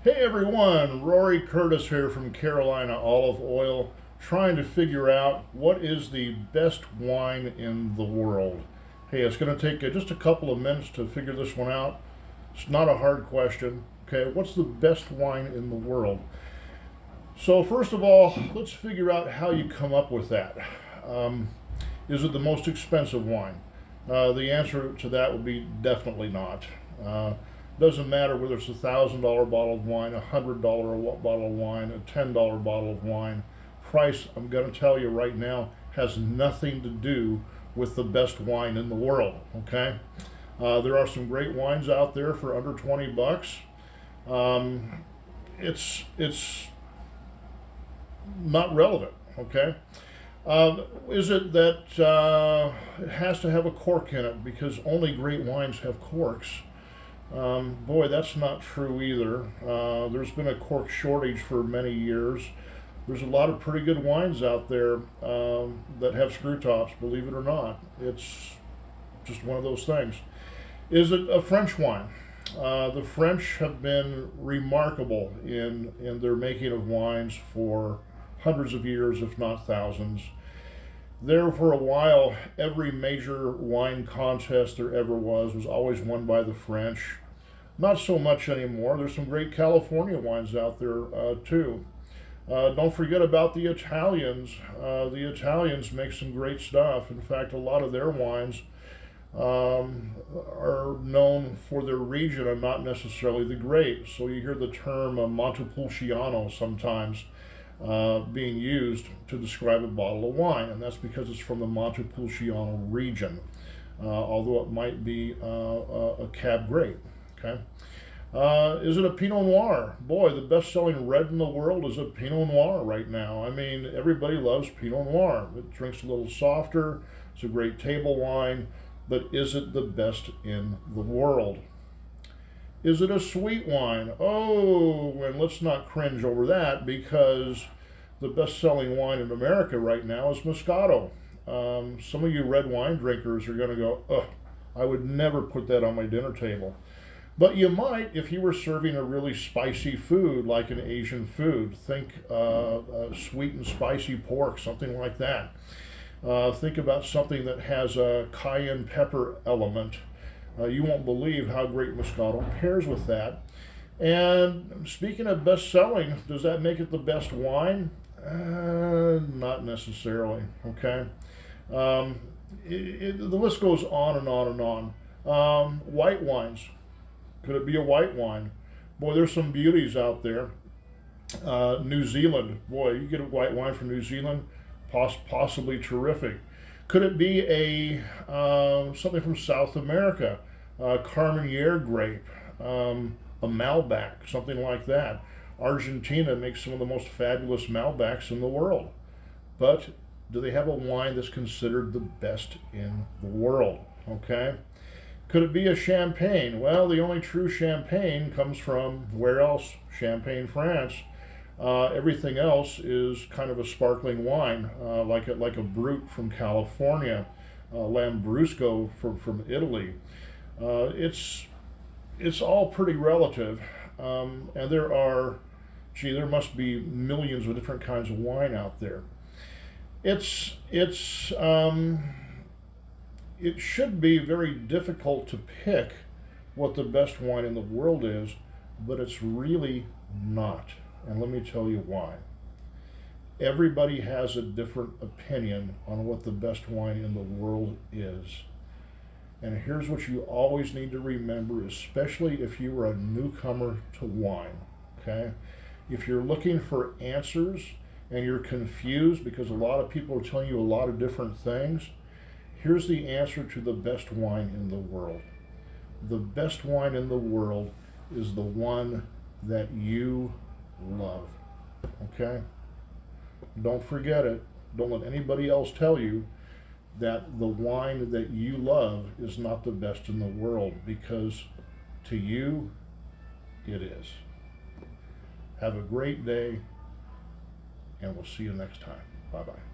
Hey everyone, Rory Curtis here from Carolina Olive Oil, trying to figure out what is the best wine in the world. Hey, it's going to take just a couple of minutes to figure this one out. It's not a hard question. Okay, what's the best wine in the world? So, first of all, let's figure out how you come up with that. Um, is it the most expensive wine? The answer to that would be definitely not. Doesn't matter whether it's $1,000 bottle of wine, $100 bottle of wine, a $10 bottle of wine. Price, I'm going to tell you right now, has nothing to do with the best wine in the world. Okay, there are some great wines out there for under 20 bucks. It's not relevant. Okay. Is it that it has to have a cork in it because only great wines have corks? Boy, that's not true either. There's been a cork shortage for many years. There's a lot of pretty good wines out there that have screw tops, believe it or not. It's just one of those things. Is it a French wine? The French have been remarkable in their making of wines for hundreds of years, if not thousands. There for a while, every major wine contest there ever was always won by the French. Not so much anymore. There's some great California wines out there too. Don't forget about the Italians. The Italians make some great stuff. In fact, a lot of their wines are known for their region and not necessarily the grapes. So you hear the term Montepulciano sometimes being used to describe a bottle of wine, and that's because it's from the Montepulciano region, although it might be a cab grape. Okay, is it a Pinot Noir? Boy, the best-selling red in the world is a Pinot Noir right now. I mean, everybody loves Pinot Noir. It drinks a little softer. It's a great table wine, but is it the best in the world? Is it a sweet wine? Oh, and let's not cringe over that because the best-selling wine in America right now is Moscato. Some of you red wine drinkers are going to go, ugh, I would never put that on my dinner table. But you might if you were serving a really spicy food like an Asian food. Think sweet and spicy pork, something like that. Think about something that has a cayenne pepper element. You won't believe how great Moscato pairs with that. And speaking of best-selling, does that make it the best wine? Not necessarily, okay? The list goes on and on and on. White wines. Could it be a white wine? Boy, there's some beauties out there. New Zealand. Boy, you get a white wine from New Zealand, possibly terrific. Could it be a something from South America, Carmenere grape, a Malbec, something like that? Argentina makes some of the most fabulous Malbecs in the world, but do they have a wine that's considered the best in the world? Okay. Could it be a champagne? Well, the only true champagne comes from where else? Champagne, France. Everything else is kind of a sparkling wine, like a Brut from California, Lambrusco from Italy. It's all pretty relative, and there must be millions of different kinds of wine out there. It should be very difficult to pick what the best wine in the world is, but it's really not. And let me tell you why. Everybody has a different opinion on what the best wine in the world is. And here's what you always need to remember, especially if you are a newcomer to wine, okay? If you're looking for answers and you're confused because a lot of people are telling you a lot of different things, here's the answer to the best wine in the world. The best wine in the world is the one that you love. Okay? Don't forget it. Don't let anybody else tell you that the wine that you love is not the best in the world, because to you, it is. Have a great day, and we'll see you next time. Bye-bye.